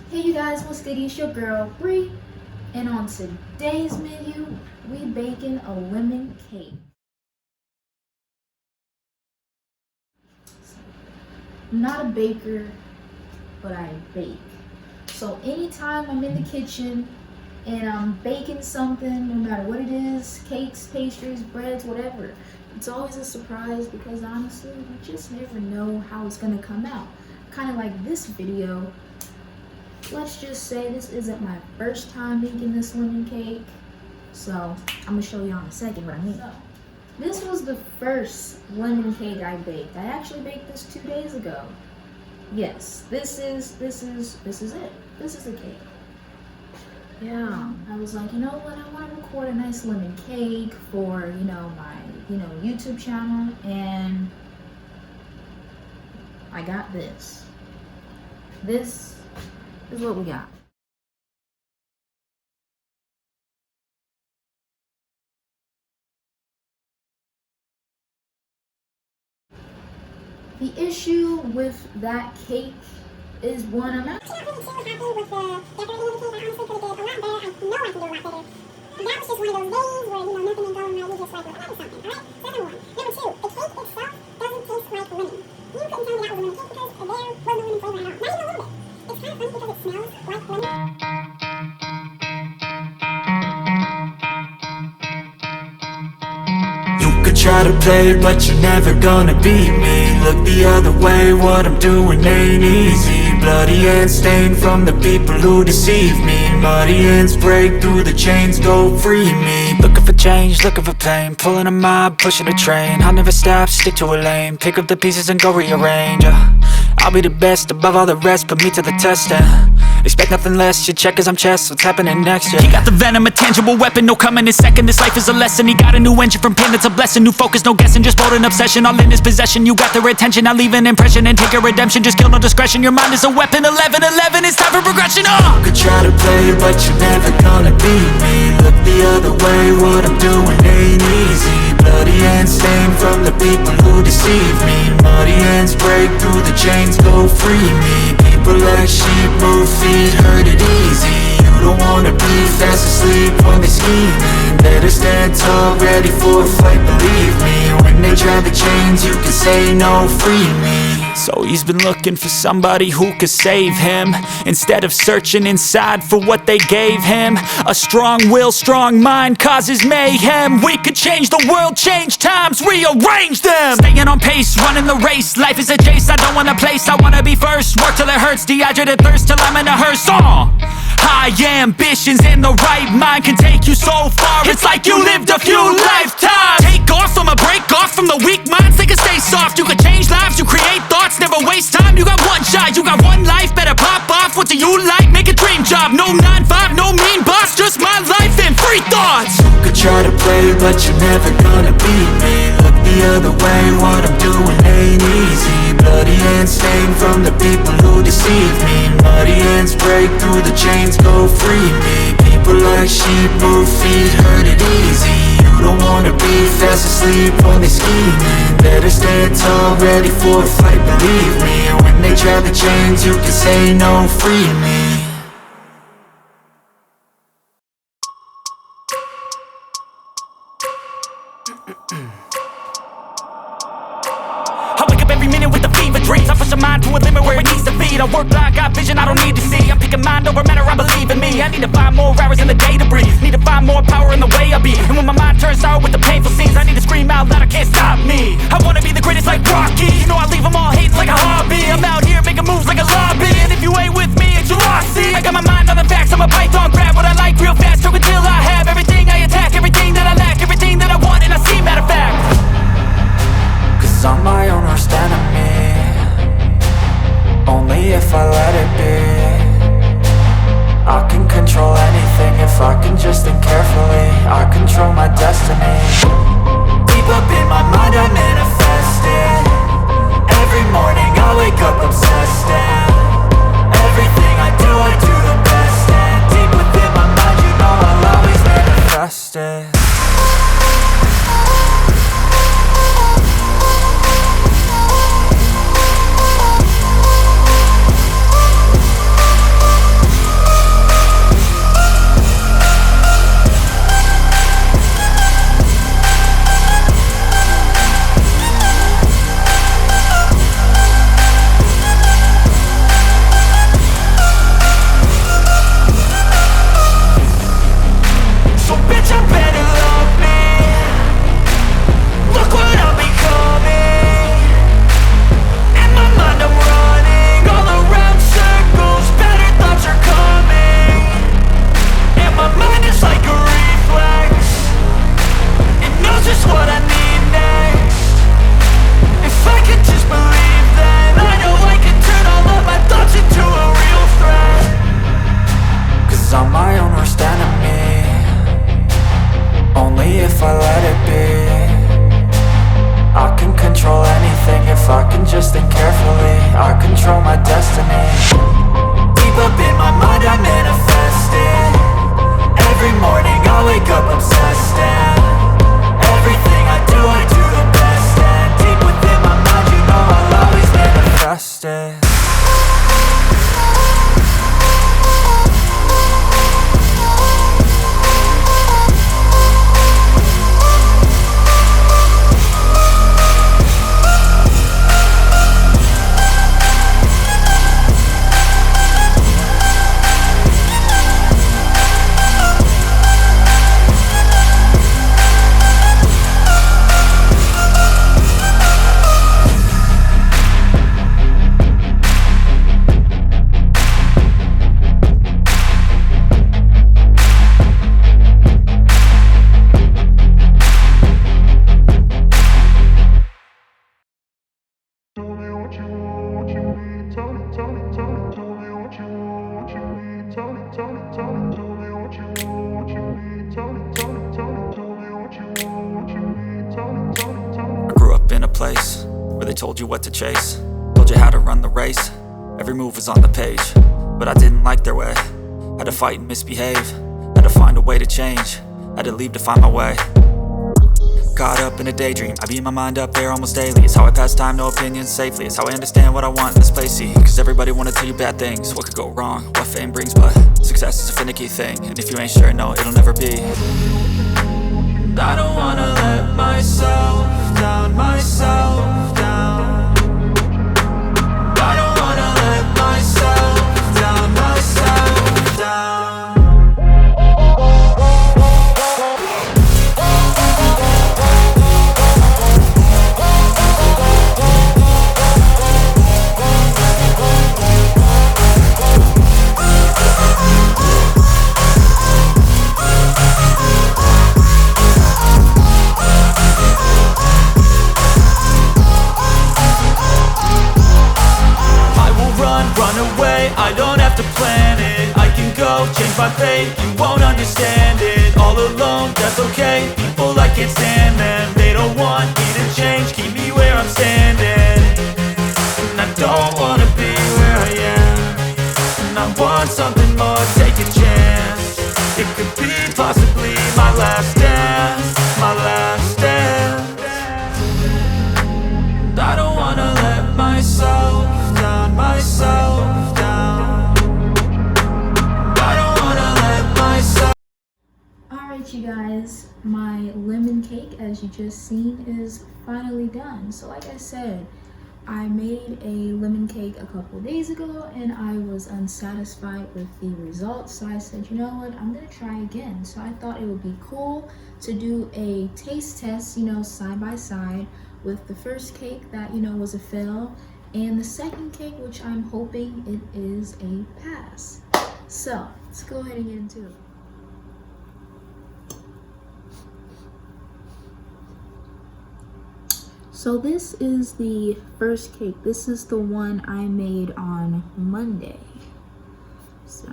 Hey you guys, what's good? It's your girl Bree, and on today's menu, we baking a lemon cake. I'm not a baker, but I bake. So anytime I'm in the kitchen and I'm baking something, no matter what it is, cakes, pastries, breads, whatever, it's always a surprise because honestly, you just never know how it's gonna come out. Kind of like this video. Let's just say this isn't my first time making this lemon cake, so I'm gonna show you in a second what I mean. So, this was the first lemon cake I baked. I actually baked this 2 days ago. Yes, this is it. This is the cake. Yeah, I was like, you know what? I want to record a nice lemon cake for my YouTube channel, and I got this. This is what we got. The issue with that cake is one, I'm not really too happy with the decorating of the cake. I honestly could have did a lot better. I know I can do a lot better. That was just one of those days where, nothing ain't going right. You just like, well, that was something, alright? So that's number one. Number two, the cake itself doesn't taste like lemon. You couldn't tell me that was a lemon cake because there was no lemon flavor at all. Not even a little bit. It's kind of funny because it smells like lemon. Try to play it, but you're never gonna beat me. Look the other way, what I'm doing ain't easy. Bloody hands stained from the people who deceive me. Muddy hands break through the chains, go free me. Looking for change, looking for pain. Pulling a mob, pushing a train. I'll never stop, stick to a lane. Pick up the pieces and go rearrange. I'll be the best above all the rest, put me to the test and expect nothing less. You check as I'm chess, what's happening next? Yeah. He got the venom, a tangible weapon, no coming in second. This life is a lesson. He got a new engine from pain, that's a blessing. New focus, no guessing, just bold an obsession. All in his possession, you got their attention. I leave an impression and take a redemption. Just kill no discretion, your mind is a weapon. 11-11, it's time for progression. You could try to play it, but you're never gonna beat me. Look the other way, what I'm doing ain't easy. Bloody hands stained from the people who deceive me. Muddy hands break through the chains, go free me. People like sheep move feet, hurt it easy. You don't wanna be fast asleep when they scheming. Better stand tall, ready for a fight, believe me. When they try the chains, you can say no, free me. So he's been looking for somebody who could save him, instead of searching inside for what they gave him. A strong will, strong mind causes mayhem. We could change the world, change times, rearrange them. Staying on pace, running the race. Life is a chase, I don't want a place. I wanna be first, work till it hurts. Dehydrated thirst till I'm in a hearse. High ambitions and the right mind can take you so far. It's like you lived a few lifetimes. Take off from a break off from the weak minds. They can stay soft. You can change lives, you create thoughts, never waste time. You got one shot, you got one life. Better pop off. What do you like? Make a dream job. No 9-5, no mean boss. Just my life and free thoughts. You could try to play, but you're never gonna beat me. Look the other way, what I'm doing ain't easy. Bloody hands stained from the people who deceive me. Muddy hands break through the chains, go free me. People like sheep move feet, hurt it easy. You don't wanna be fast asleep when they scheming. Better stand tall, ready for a fight, believe me. When they try the chains, you can say no, free me. I wake up every minute with the fever dreams. I push my mind to a limit where it needs to be. I work blind, got vision I don't need to see. I'm picking mind over matter, I believe in me. I need to find more hours in the day to breathe. Need to find more power in the way I be. And when my mind turns sour with the painful scenes, I need to scream out loud, I can't stop me. I wanna be the greatest like Rocky. You know I leave them all hating like a hobby. I'm out here making moves like a lobby. And if you ain't with me, it's your lossy. I got my mind on the facts, I'm a python. Grab what I like real fast, choke until I have everything I attack. Everything that I lack, everything that I want, and I see, matter of fact. Cause I'm my own worst enemy. Only if I let it be. I can control anything if I can just think carefully. I control my destiny. Deep up in my mind I manifest it. Every morning I wake up, I'm I grew up in a place where they told you what to chase, told you how to run the race. Every move was on the page, but I didn't like their way. Had to fight and misbehave, had to find a way to change, had to leave to find my way. Caught up in a daydream, I beat my mind up there almost daily. It's how I pass time, no opinions safely. It's how I understand what I want in this place, see. Cause everybody wanna tell you bad things, what could go wrong, what fame brings. But success is a finicky thing, and if you ain't sure, no, it'll never be. I don't wanna let myself down, myself down. I don't wanna let myself down, myself down. Run away, I don't have to plan it. I can go, change my fate, you won't understand it. All alone, that's okay, people I can't stand them. They don't want me to change, keep me where I'm standing. And I don't wanna be where I am, and I want something more, take a chance. It could be possibly my last dance, my last dance. I don't wanna let myself down, myself down. I don't wanna let myself. Alright you guys, my lemon cake, as you just seen, is finally done. So like I said, I made a lemon cake a couple days ago and I was unsatisfied with the results. So I said, you know what, I'm gonna try again. So I thought it would be cool to do a taste test, you know, side by side with the first cake that, you know, was a fail, and the second cake, which I'm hoping it is a pass. So let's go ahead and get into it. So this is the first cake. This is the one I made on Monday. So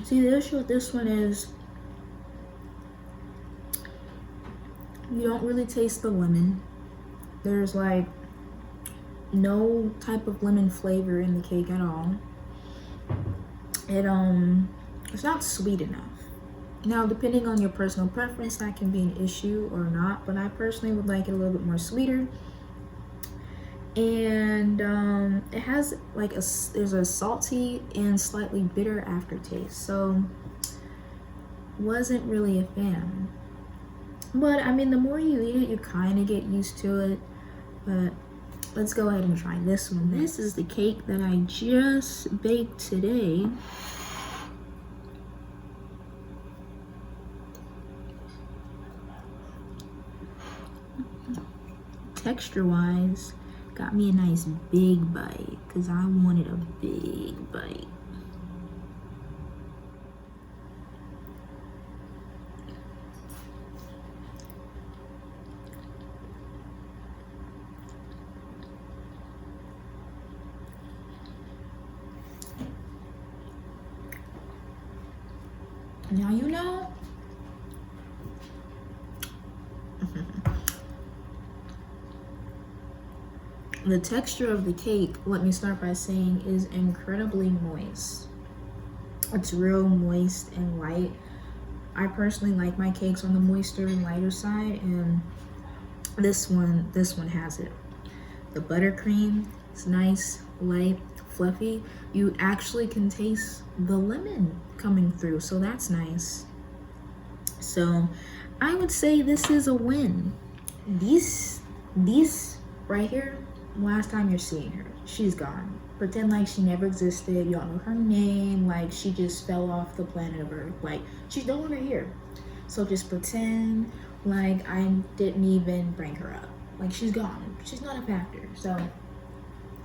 see, the issue with this one is you don't really taste the lemon. There's like no type of lemon flavor in the cake at all. It's not sweet enough. Now, depending on your personal preference, that can be an issue or not, but I personally would like it a little bit more sweeter. And it has like there's a salty and slightly bitter aftertaste, so wasn't really a fan. But I mean, the more you eat it, you kind of get used to it. But let's go ahead and try this one. This is the cake that I just baked today. Texture wise, got me a nice big bite because I wanted a big bite. Now you know. The texture of the cake, let me start by saying, is incredibly moist. It's real moist and light. I personally like my cakes on the moister and lighter side, and this one has it. The buttercream is nice, light, fluffy. You actually can taste the lemon coming through, so that's nice. So I would say this is a win. These right here, last time you're seeing her, she's gone. Pretend like she never existed. You don't know her name, like she just fell off the planet of Earth. Like she's no longer here. So just pretend like I didn't even bring her up. Like she's gone. She's not a factor. So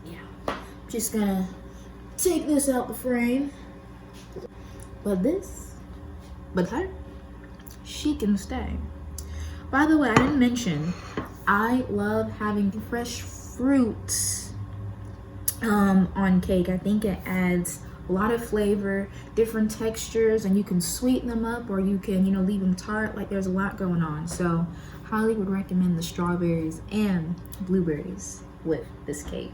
yeah, I'm just gonna take this out the frame. But this but her, she can stay. By the way, I didn't mention, I love having fresh fruits on cake. I think it adds a lot of flavor, different textures, and you can sweeten them up or you can, you know, leave them tart. Like, there's a lot going on. So highly would recommend the strawberries and blueberries with this cake.